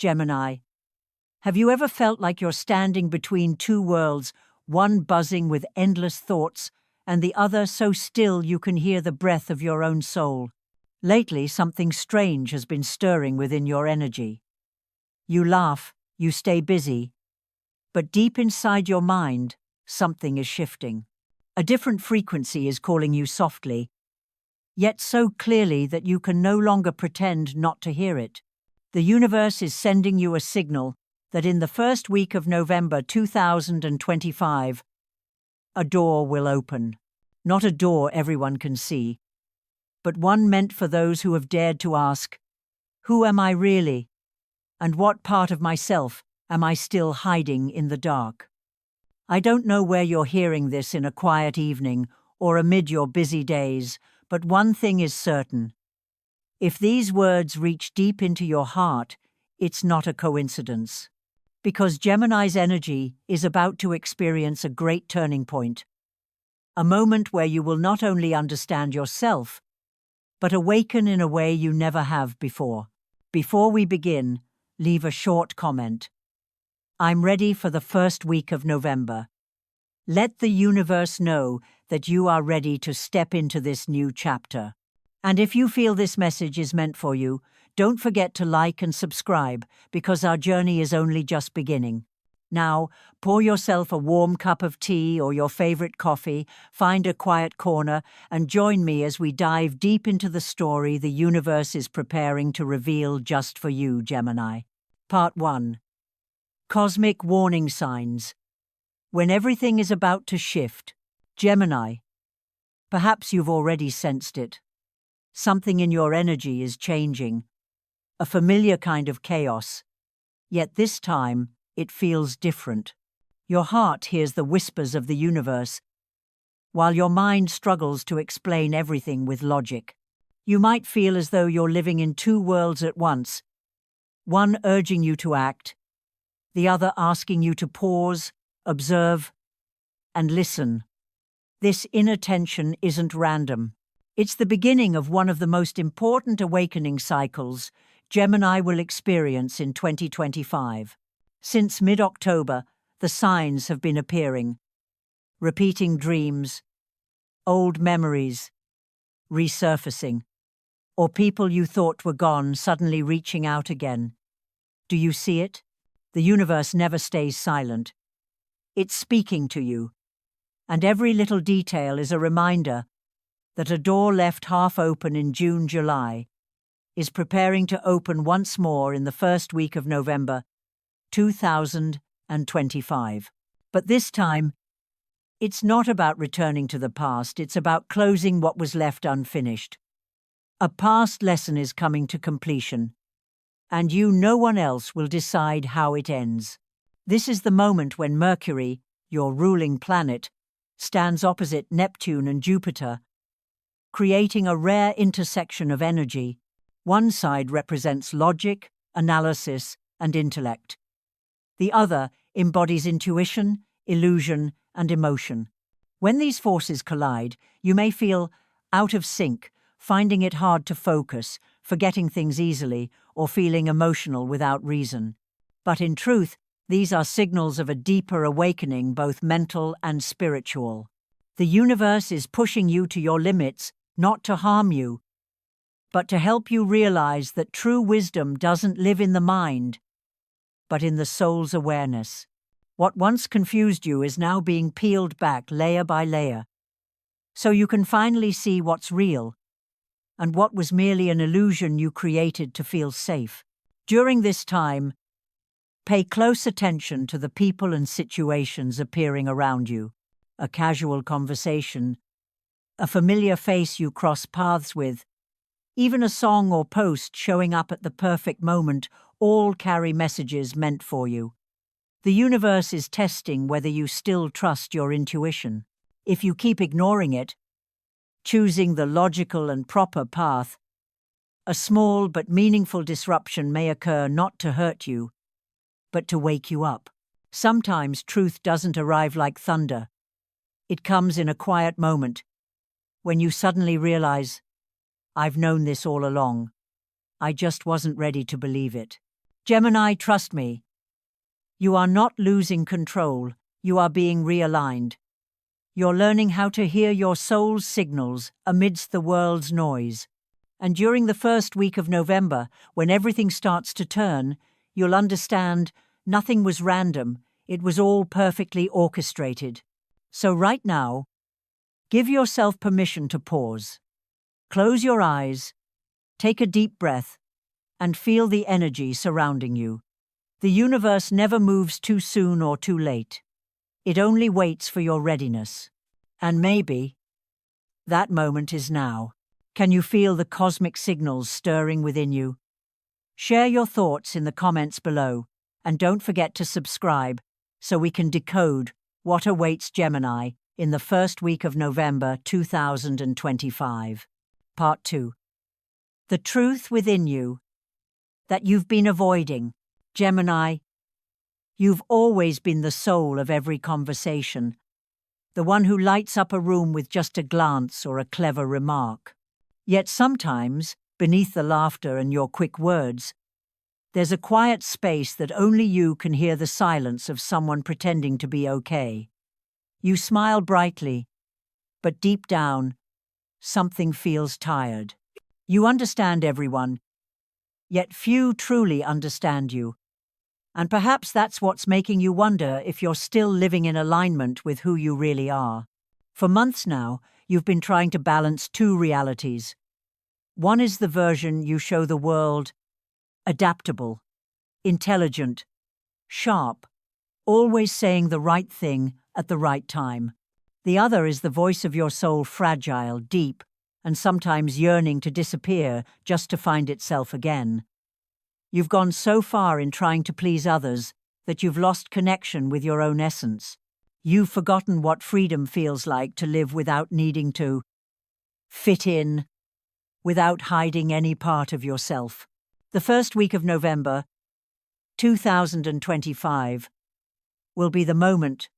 Gemini. Have you ever felt like you're standing between two worlds, one buzzing with endless thoughts, and the other so still you can hear the breath of your own soul? Lately, something strange has been stirring within your energy. You laugh, you stay busy, but deep inside your mind, something is shifting. A different frequency is calling you softly, yet so clearly that you can no longer pretend not to hear it. The universe is sending you a signal that in the first week of November 2025, a door will open. Not a door everyone can see, but one meant for those who have dared to ask, who am I really? And what part of myself am I still hiding in the dark? I don't know where you're hearing this in a quiet evening or amid your busy days, but one thing is certain. If these words reach deep into your heart, it's not a coincidence. Because Gemini's energy is about to experience a great turning point. A moment where you will not only understand yourself, but awaken in a way you never have before. Before we begin, leave a short comment. I'm ready for the first week of November. Let the universe know that you are ready to step into this new chapter. And if you feel this message is meant for you, don't forget to like and subscribe, because our journey is only just beginning. Now, pour yourself a warm cup of tea or your favorite coffee, find a quiet corner, and join me as we dive deep into the story the universe is preparing to reveal just for you, Gemini. Part 1. Cosmic Warning Signs. When everything is about to shift. Gemini. Perhaps you've already sensed it. Something in your energy is changing. A familiar kind of chaos. Yet this time, it feels different. Your heart hears the whispers of the universe, while your mind struggles to explain everything with logic. You might feel as though you're living in two worlds at once, one urging you to act, the other asking you to pause, observe, and listen. This inner tension isn't random. It's the beginning of one of the most important awakening cycles Gemini will experience in 2025. Since mid-October, the signs have been appearing. Repeating dreams, old memories, resurfacing, or people you thought were gone suddenly reaching out again. Do you see it? The universe never stays silent. It's speaking to you, and every little detail is a reminder that a door left half open in June-July is preparing to open once more in the first week of November 2025. But this time, it's not about returning to the past, it's about closing what was left unfinished. A past lesson is coming to completion, and no one else will decide how it ends. This is the moment when Mercury, your ruling planet, stands opposite Neptune and Jupiter, creating a rare intersection of energy. One side represents logic, analysis, and intellect. The other embodies intuition, illusion, and emotion. When these forces collide, you may feel out of sync, finding it hard to focus, forgetting things easily, or feeling emotional without reason. But in truth, these are signals of a deeper awakening, both mental and spiritual. The universe is pushing you to your limits, not to harm you, but to help you realize that true wisdom doesn't live in the mind, but in the soul's awareness. What once confused you is now being peeled back layer by layer, so you can finally see what's real and what was merely an illusion you created to feel safe. During this time, pay close attention to the people and situations appearing around you. A casual conversation, a familiar face you cross paths with, even a song or post showing up at the perfect moment, all carry messages meant for you. The universe is testing whether you still trust your intuition. If you keep ignoring it, choosing the logical and proper path, a small but meaningful disruption may occur, not to hurt you, but to wake you up. Sometimes truth doesn't arrive like thunder. It comes in a quiet moment, when you suddenly realize, I've known this all along. I just wasn't ready to believe it. Gemini, trust me. You are not losing control, you are being realigned. You're learning how to hear your soul's signals amidst the world's noise. And during the first week of November, when everything starts to turn, you'll understand nothing was random, it was all perfectly orchestrated. So right now, give yourself permission to pause. Close your eyes, take a deep breath, and feel the energy surrounding you. The universe never moves too soon or too late. It only waits for your readiness. And maybe that moment is now. Can you feel the cosmic signals stirring within you? Share your thoughts in the comments below, and don't forget to subscribe so we can decode what awaits Gemini in the first week of November 2025. Part 2. The truth within you that you've been avoiding. Gemini, you've always been the soul of every conversation, the one who lights up a room with just a glance or a clever remark. Yet sometimes, beneath the laughter and your quick words, there's a quiet space that only you can hear the silence of someone pretending to be okay. You smile brightly, but deep down, something feels tired. You understand everyone, yet few truly understand you. And perhaps that's what's making you wonder if you're still living in alignment with who you really are. For months now, you've been trying to balance two realities. One is the version you show the world, adaptable, intelligent, sharp, always saying the right thing at the right time. The other is the voice of your soul, fragile, deep, and sometimes yearning to disappear just to find itself again. You've gone so far in trying to please others that you've lost connection with your own essence. You've forgotten what freedom feels like to live without needing to fit in, without hiding any part of yourself. The first week of November 2025 will be the moment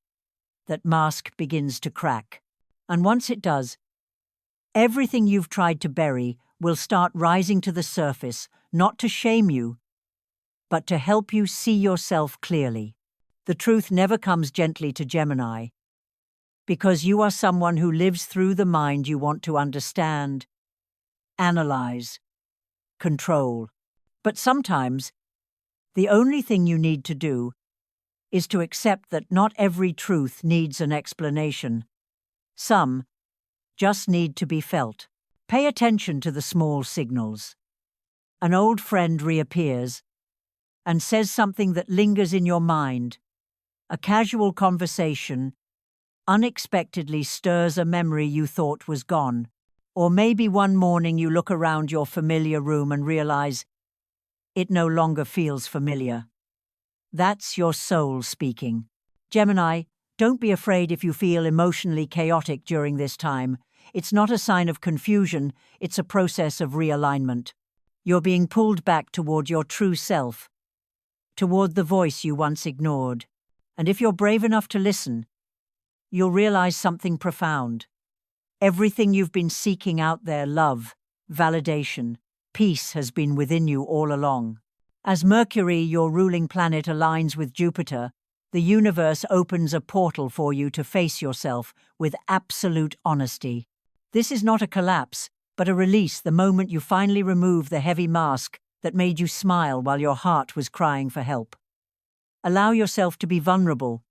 that mask begins to crack. And once it does, everything you've tried to bury will start rising to the surface, not to shame you, but to help you see yourself clearly. The truth never comes gently to Gemini, because you are someone who lives through the mind you want to understand, analyze, control. But sometimes, the only thing you need to do is to accept that not every truth needs an explanation. Some just need to be felt. Pay attention to the small signals. An old friend reappears and says something that lingers in your mind. A casual conversation unexpectedly stirs a memory you thought was gone. Or maybe one morning you look around your familiar room and realize it no longer feels familiar. That's your soul speaking. Gemini, don't be afraid if you feel emotionally chaotic during this time. It's not a sign of confusion, it's a process of realignment. You're being pulled back toward your true self, toward the voice you once ignored. And if you're brave enough to listen, you'll realize something profound. Everything you've been seeking out there, love, validation, peace, has been within you all along. As Mercury, your ruling planet, aligns with Jupiter, the universe opens a portal for you to face yourself with absolute honesty. This is not a collapse, but a release the moment you finally remove the heavy mask that made you smile while your heart was crying for help. Allow yourself to be vulnerable,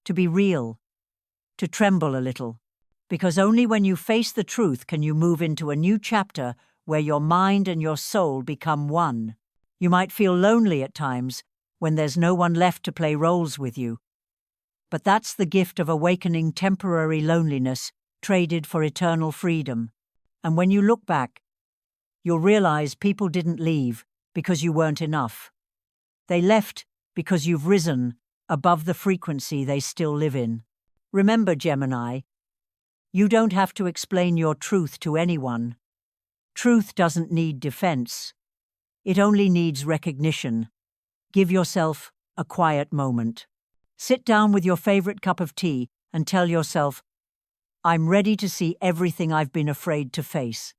to be real, to tremble a little, because only when you face the truth can you move into a new chapter where your mind and your soul become one. You might feel lonely at times when there's no one left to play roles with you. But that's the gift of awakening temporary loneliness traded for eternal freedom. And when you look back, you'll realize people didn't leave because you weren't enough. They left because you've risen above the frequency they still live in. Remember, Gemini, you don't have to explain your truth to anyone. Truth doesn't need defense. It only needs recognition. Give yourself a quiet moment. Sit down with your favorite cup of tea and tell yourself, I'm ready to see everything I've been afraid to face.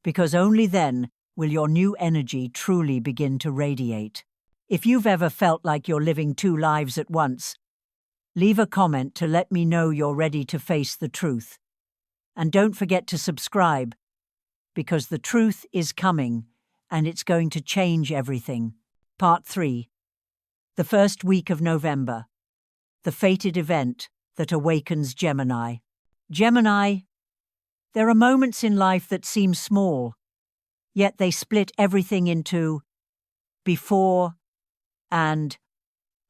Because only then will your new energy truly begin to radiate. If you've ever felt like you're living two lives at once, leave a comment to let me know you're ready to face the truth. And don't forget to subscribe, because the truth is coming, and it's going to change everything. Part 3. The first week of November. The fated event that awakens Gemini. Gemini, there are moments in life that seem small, yet they split everything into before and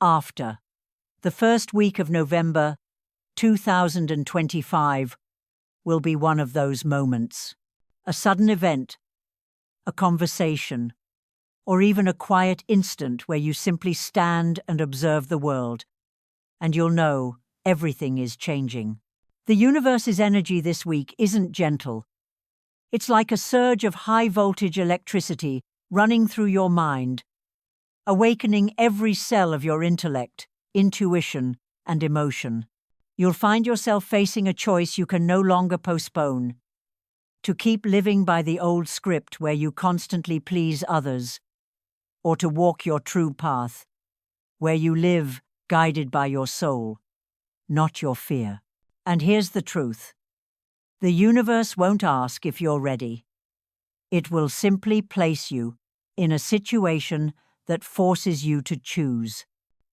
after. The first week of November 2025 will be one of those moments. A sudden event, a conversation, or even a quiet instant where you simply stand and observe the world, and you'll know everything is changing. The universe's energy this week isn't gentle. It's like a surge of high-voltage electricity running through your mind, awakening every cell of your intellect, intuition, and emotion. You'll find yourself facing a choice you can no longer postpone: to keep living by the old script where you constantly please others, or to walk your true path, where you live guided by your soul, not your fear. And here's the truth. The universe won't ask if you're ready. It will simply place you in a situation that forces you to choose.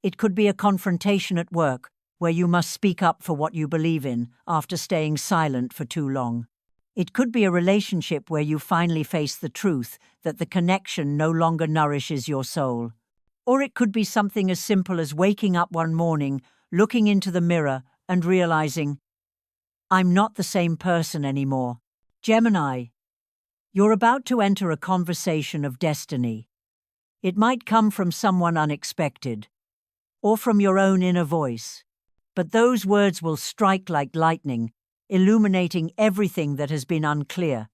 It could be a confrontation at work, where you must speak up for what you believe in after staying silent for too long. It could be a relationship where you finally face the truth that the connection no longer nourishes your soul. Or it could be something as simple as waking up one morning, looking into the mirror, and realizing, I'm not the same person anymore. Gemini, you're about to enter a conversation of destiny. It might come from someone unexpected, or from your own inner voice, but those words will strike like lightning, illuminating everything that has been unclear.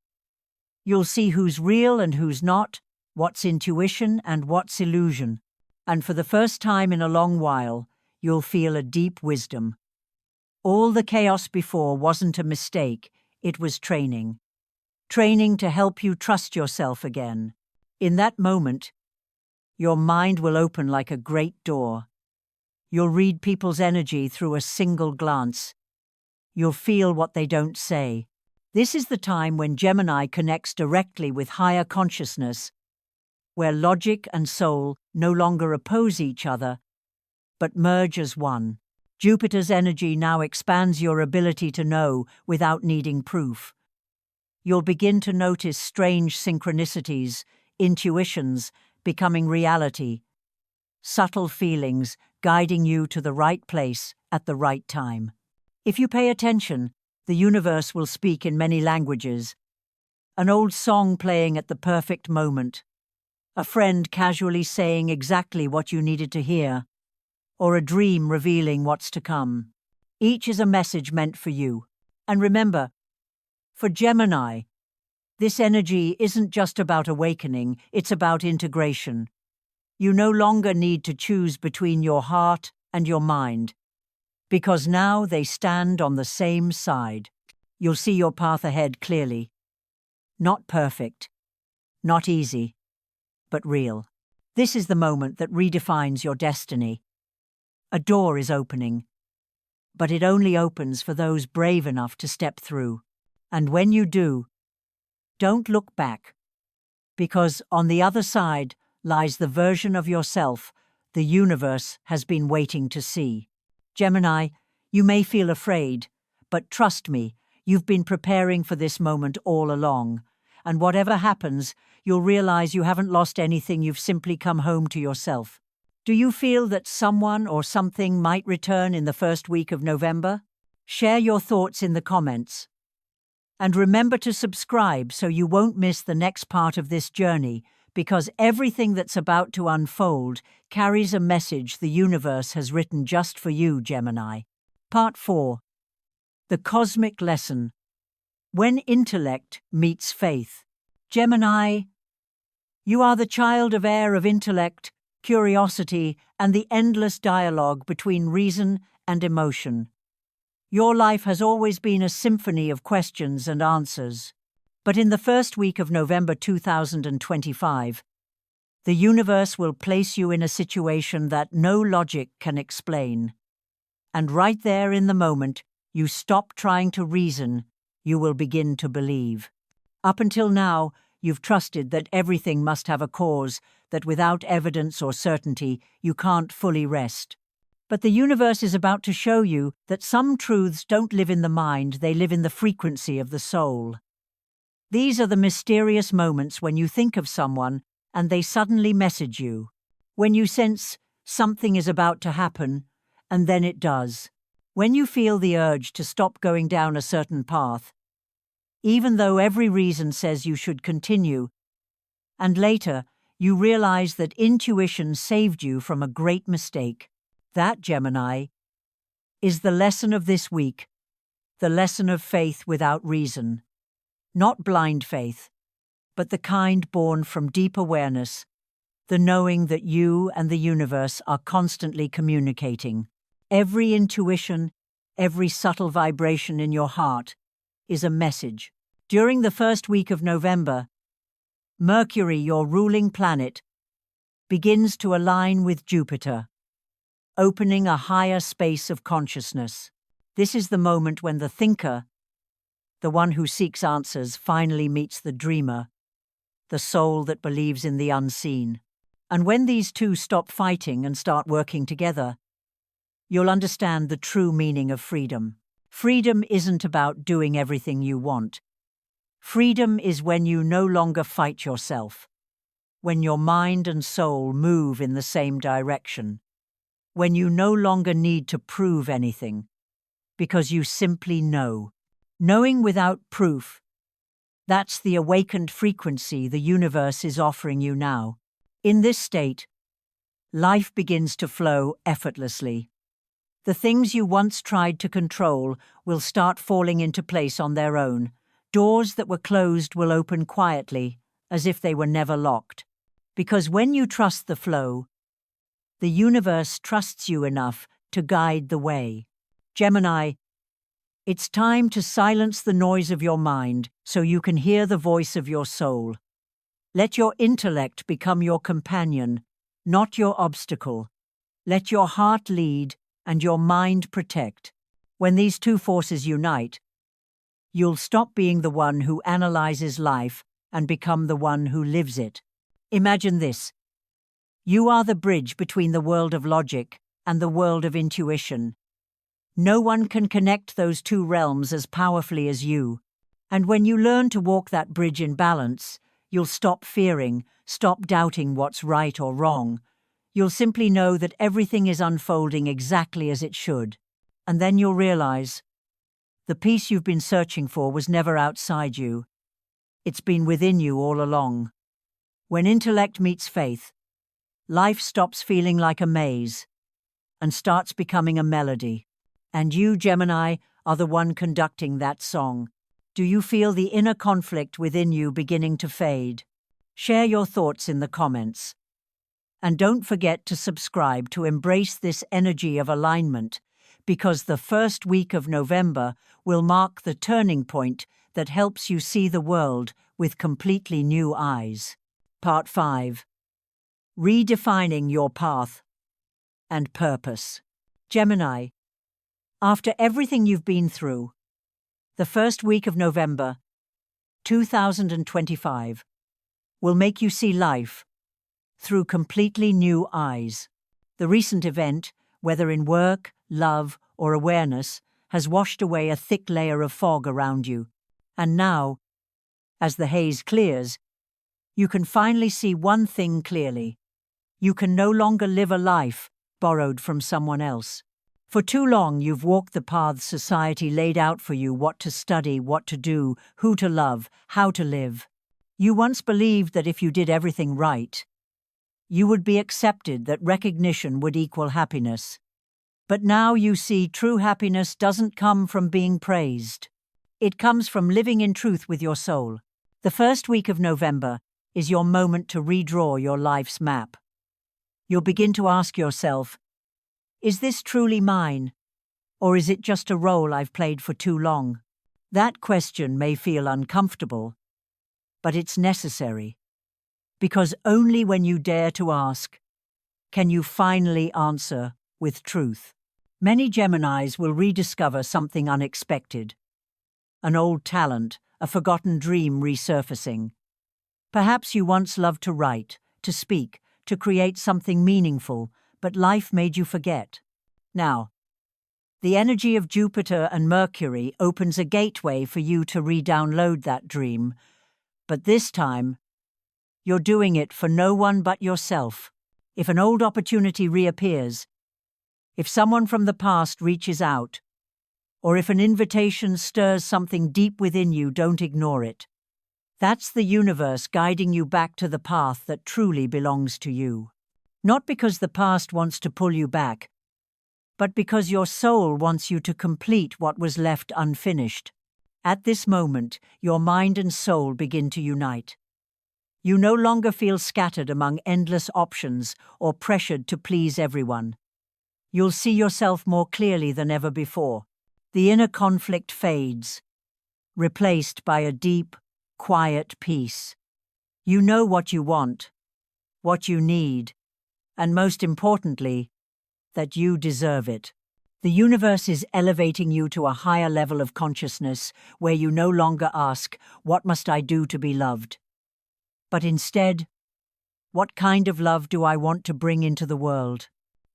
You'll see who's real and who's not, what's intuition and what's illusion, and for the first time in a long while, you'll feel a deep wisdom. All the chaos before wasn't a mistake, it was training. Training to help you trust yourself again. In that moment, your mind will open like a great door. You'll read people's energy through a single glance. You'll feel what they don't say. This is the time when Gemini connects directly with higher consciousness, where logic and soul no longer oppose each other, but merge as one. Jupiter's energy now expands your ability to know without needing proof. You'll begin to notice strange synchronicities, intuitions, becoming reality, subtle feelings guiding you to the right place at the right time. If you pay attention, the universe will speak in many languages. An old song playing at the perfect moment, a friend casually saying exactly what you needed to hear, or a dream revealing what's to come. Each is a message meant for you. And remember, for Gemini, this energy isn't just about awakening, it's about integration. You no longer need to choose between your heart and your mind, because now they stand on the same side. You'll see your path ahead clearly. Not perfect, not easy, but real. This is the moment that redefines your destiny. A door is opening, but it only opens for those brave enough to step through. And when you do, don't look back, because on the other side lies the version of yourself the universe has been waiting to see. Gemini, you may feel afraid, but trust me, you've been preparing for this moment all along, and whatever happens, you'll realize you haven't lost anything, you've simply come home to yourself. Do you feel that someone or something might return in the first week of November? Share your thoughts in the comments. And remember to subscribe so you won't miss the next part of this journey, because everything that's about to unfold carries a message the universe has written just for you, Gemini. Part 4. The Cosmic Lesson. When intellect meets faith. Gemini, you are the child of air of intellect, curiosity, and the endless dialogue between reason and emotion. Your life has always been a symphony of questions and answers. But in the first week of November 2025, The universe will place you in a situation that no logic can explain. And right there in the moment, you stop trying to reason, you will begin to believe. Up until now, you've trusted that everything must have a cause, that without evidence or certainty, you can't fully rest. But the universe is about to show you that some truths don't live in the mind, they live in the frequency of the soul. These are the mysterious moments when you think of someone and they suddenly message you. When you sense something is about to happen, and then it does. When you feel the urge to stop going down a certain path, even though every reason says you should continue, and later you realize that intuition saved you from a great mistake. That, Gemini, is the lesson of this week, the lesson of faith without reason. Not blind faith, but the kind born from deep awareness, the knowing that you and the universe are constantly communicating. Every intuition, every subtle vibration in your heart is a message. During the first week of November, Mercury, your ruling planet, begins to align with Jupiter, opening a higher space of consciousness. This is the moment when the thinker, the one who seeks answers, finally meets the dreamer, the soul that believes in the unseen. And when these two stop fighting and start working together, you'll understand the true meaning of freedom. Freedom isn't about doing everything you want. Freedom is when you no longer fight yourself, when your mind and soul move in the same direction, when you no longer need to prove anything, because you simply know. Knowing without proof, that's the awakened frequency the universe is offering you now. In this state, life begins to flow effortlessly. The things you once tried to control will start falling into place on their own. Doors that were closed will open quietly, as if they were never locked. Because when you trust the flow, the universe trusts you enough to guide the way. Gemini, it's time to silence the noise of your mind so you can hear the voice of your soul. Let your intellect become your companion, not your obstacle. Let your heart lead and your mind protect. When these two forces unite, you'll stop being the one who analyzes life and become the one who lives it. Imagine this. You are the bridge between the world of logic and the world of intuition. No one can connect those two realms as powerfully as you. And when you learn to walk that bridge in balance, you'll stop fearing, stop doubting what's right or wrong. You'll simply know that everything is unfolding exactly as it should. And then you'll realize the peace you've been searching for was never outside you. It's been within you all along. When intellect meets faith, life stops feeling like a maze and starts becoming a melody. And you, Gemini, are the one conducting that song. Do you feel the inner conflict within you beginning to fade? Share your thoughts in the comments. And don't forget to subscribe to embrace this energy of alignment, because the first week of November will mark the turning point that helps you see the world with completely new eyes. Part 5. Redefining your path and purpose. Gemini, after everything you've been through, the first week of November 2025 will make you see life through completely new eyes. The recent event, whether in work, love, or awareness, has washed away a thick layer of fog around you. And now, as the haze clears, you can finally see one thing clearly. You can no longer live a life borrowed from someone else. For too long, you've walked the paths society laid out for you: what to study, what to do, who to love, how to live. You once believed that if you did everything right, you would be accepted, that recognition would equal happiness. But now you see true happiness doesn't come from being praised. It comes from living in truth with your soul. The first week of November is your moment to redraw your life's map. You'll begin to ask yourself, is this truly mine, or is it just a role I've played for too long? That question may feel uncomfortable, but it's necessary. Because only when you dare to ask can you finally answer with truth. Many Geminis will rediscover something unexpected. An old talent, a forgotten dream resurfacing. Perhaps you once loved to write, to speak, to create something meaningful, but life made you forget. Now, the energy of Jupiter and Mercury opens a gateway for you to re-download that dream, but this time, you're doing it for no one but yourself. If an old opportunity reappears, if someone from the past reaches out, or if an invitation stirs something deep within you, don't ignore it. That's the universe guiding you back to the path that truly belongs to you. Not because the past wants to pull you back, but because your soul wants you to complete what was left unfinished. At this moment, your mind and soul begin to unite. You no longer feel scattered among endless options or pressured to please everyone. You'll see yourself more clearly than ever before. The inner conflict fades, replaced by a deep, quiet peace. You know what you want, what you need, and most importantly, that you deserve it. The universe is elevating you to a higher level of consciousness where you no longer ask, "What must I do to be loved?" But instead, "What kind of love do I want to bring into the world?"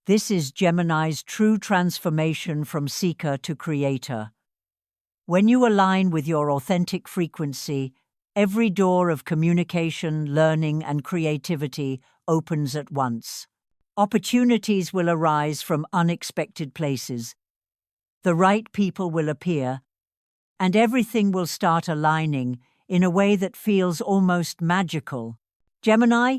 This is Gemini's true transformation from seeker to creator. When you align with your authentic frequency, every door of communication, learning, and creativity opens at once. Opportunities will arise from unexpected places. The right people will appear, and everything will start aligning in a way that feels almost magical. Gemini,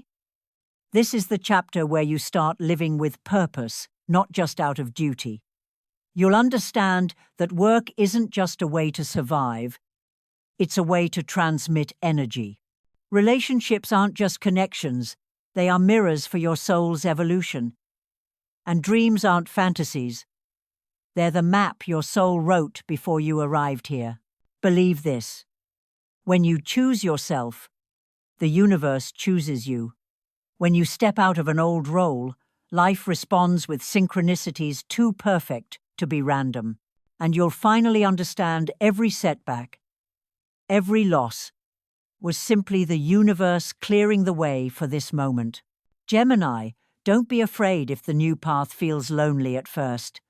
this is the chapter where you start living with purpose, not just out of duty. You'll understand that work isn't just a way to survive, it's a way to transmit energy. Relationships aren't just connections, they are mirrors for your soul's evolution. And dreams aren't fantasies, they're the map your soul wrote before you arrived here. Believe this. When you choose yourself, the universe chooses you. When you step out of an old role, life responds with synchronicities too perfect to be random. And you'll finally understand every setback, every loss, was simply the universe clearing the way for this moment. Gemini, don't be afraid if the new path feels lonely at first.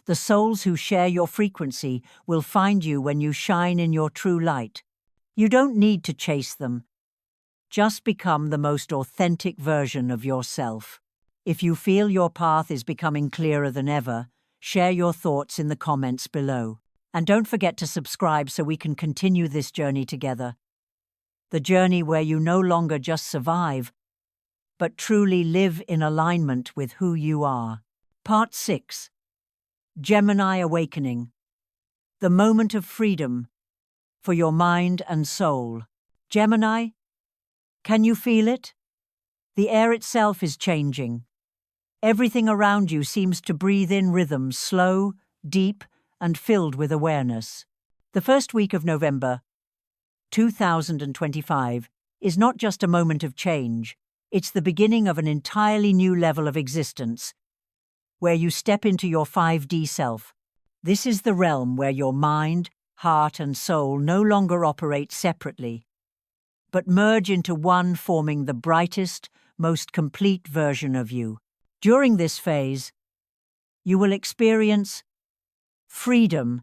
The souls who share your frequency will find you when you shine in your true light. You don't need to chase them. Just become the most authentic version of yourself. If you feel your path is becoming clearer than ever, share your thoughts in the comments below. And don't forget to subscribe so we can continue this journey together. The journey where you no longer just survive, but truly live in alignment with who you are. Part 6. Gemini Awakening. The moment of freedom for your mind and soul. Gemini, can you feel it? The air itself is changing. Everything around you seems to breathe in rhythms, slow, deep, and filled with awareness. The first week of November, 2025, is not just a moment of change, it's the beginning of an entirely new level of existence, where you step into your 5D self. This is the realm where your mind, heart, and soul no longer operate separately, but merge into one, forming the brightest, most complete version of you. During this phase, you will experience freedom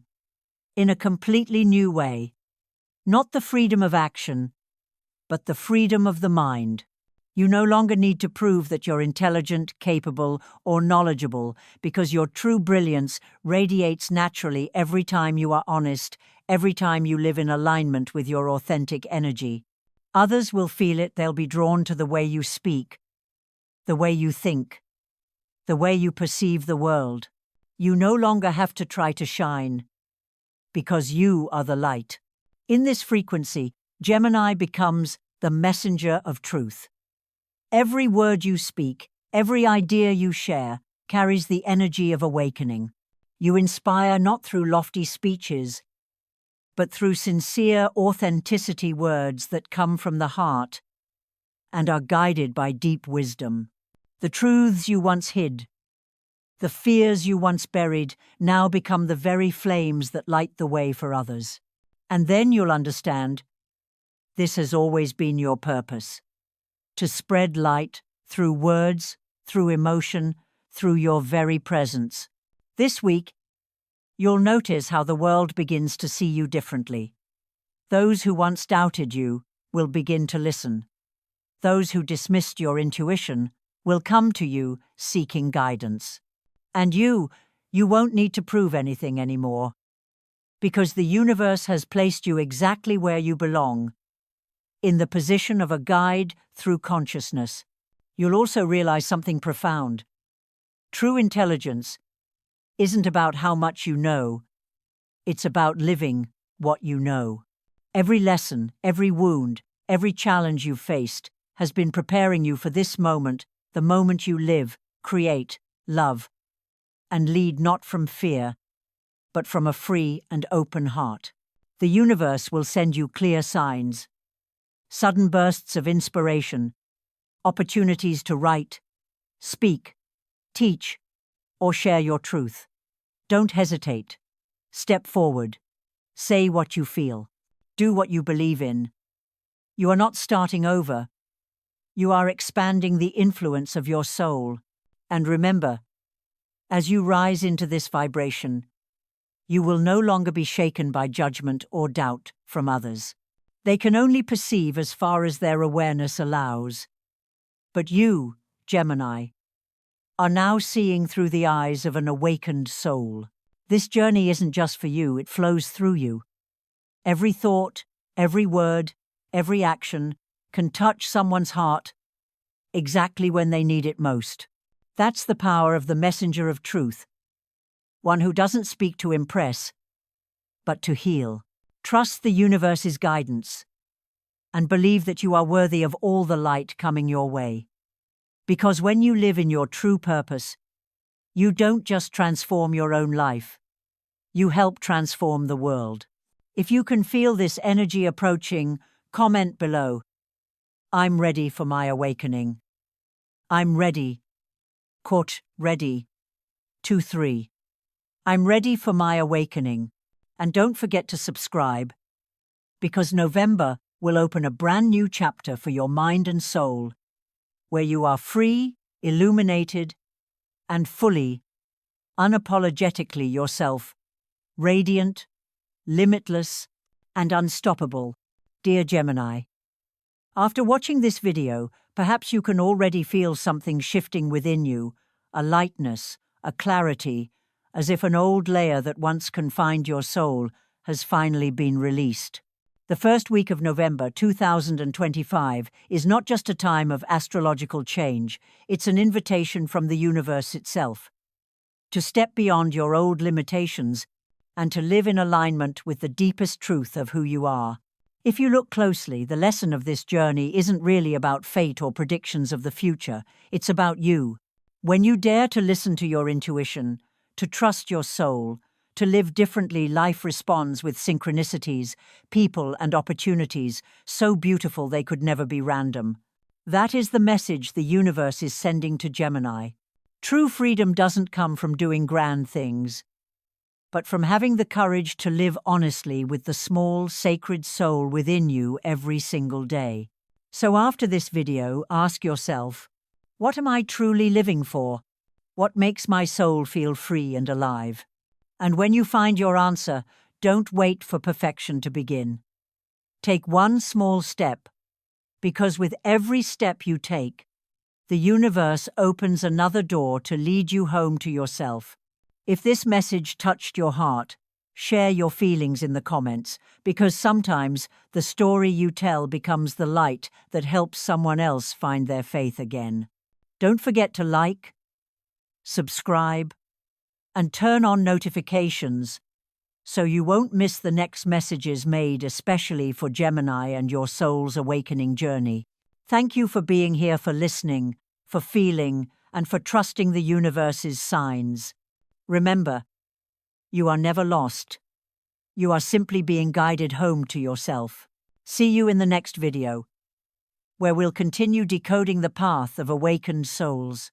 in a completely new way. Not the freedom of action, but the freedom of the mind. You no longer need to prove that you're intelligent, capable, or knowledgeable, because your true brilliance radiates naturally every time you are honest, every time you live in alignment with your authentic energy. Others will feel it, they'll be drawn to the way you speak, the way you think, the way you perceive the world. You no longer have to try to shine, because you are the light. In this frequency, Gemini becomes the messenger of truth. Every word you speak, every idea you share, carries the energy of awakening. You inspire not through lofty speeches, but through sincere authenticity words that come from the heart and are guided by deep wisdom. The truths you once hid, the fears you once buried, now become the very flames that light the way for others. And then you'll understand this has always been your purpose: to spread light through words, through emotion, through your very presence. This week, you'll notice how the world begins to see you differently. Those who once doubted you will begin to listen. Those who dismissed your intuition will come to you seeking guidance. And you won't need to prove anything anymore, because the universe has placed you exactly where you belong, in the position of a guide through consciousness. You'll also realize something profound. True intelligence isn't about how much you know, it's about living what you know. Every lesson, every wound, every challenge you've faced has been preparing you for this moment, the moment you live, create, love, and lead not from fear, but from a free and open heart. The universe will send you clear signs, sudden bursts of inspiration, opportunities to write, speak, teach, or share your truth. Don't hesitate. Step forward. Say what you feel. Do what you believe in. You are not starting over. You are expanding the influence of your soul. And remember, as you rise into this vibration, you will no longer be shaken by judgment or doubt from others. They can only perceive as far as their awareness allows. But you, Gemini, are now seeing through the eyes of an awakened soul. This journey isn't just for you, it flows through you. Every thought, every word, every action can touch someone's heart exactly when they need it most. That's the power of the messenger of truth, one who doesn't speak to impress, but to heal. Trust the universe's guidance and believe that you are worthy of all the light coming your way. Because when you live in your true purpose, you don't just transform your own life, you help transform the world. If you can feel this energy approaching, comment below. I'm ready for my awakening. I'm ready. Ready. 2-3. I'm ready for my awakening. And don't forget to subscribe, because November will open a brand new chapter for your mind and soul, where you are free, illuminated, and fully, unapologetically yourself, radiant, limitless, and unstoppable. Dear Gemini, after watching this video, perhaps you can already feel something shifting within you, a lightness, a clarity, as if an old layer that once confined your soul has finally been released. The first week of November 2025 is not just a time of astrological change, it's an invitation from the universe itself to step beyond your old limitations and to live in alignment with the deepest truth of who you are. If you look closely, the lesson of this journey isn't really about fate or predictions of the future, it's about you. When you dare to listen to your intuition, to trust your soul, to live differently, life responds with synchronicities, people and opportunities so beautiful they could never be random. That is the message the universe is sending to Gemini. True freedom doesn't come from doing grand things, but from having the courage to live honestly with the small, sacred soul within you every single day. So after this video, ask yourself, what am I truly living for? What makes my soul feel free and alive? And when you find your answer, don't wait for perfection to begin. Take one small step, because with every step you take, the universe opens another door to lead you home to yourself. If this message touched your heart, share your feelings in the comments, because sometimes the story you tell becomes the light that helps someone else find their faith again. Don't forget to like, subscribe, and turn on notifications so you won't miss the next messages made especially for Gemini and your soul's awakening journey. Thank you for being here, for listening, for feeling, and for trusting the universe's signs. Remember, you are never lost. You are simply being guided home to yourself. See you in the next video. where we'll continue decoding the path of awakened souls.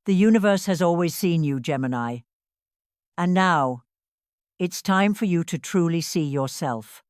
The universe has always seen you, Gemini. And now, it's time for you to truly see yourself.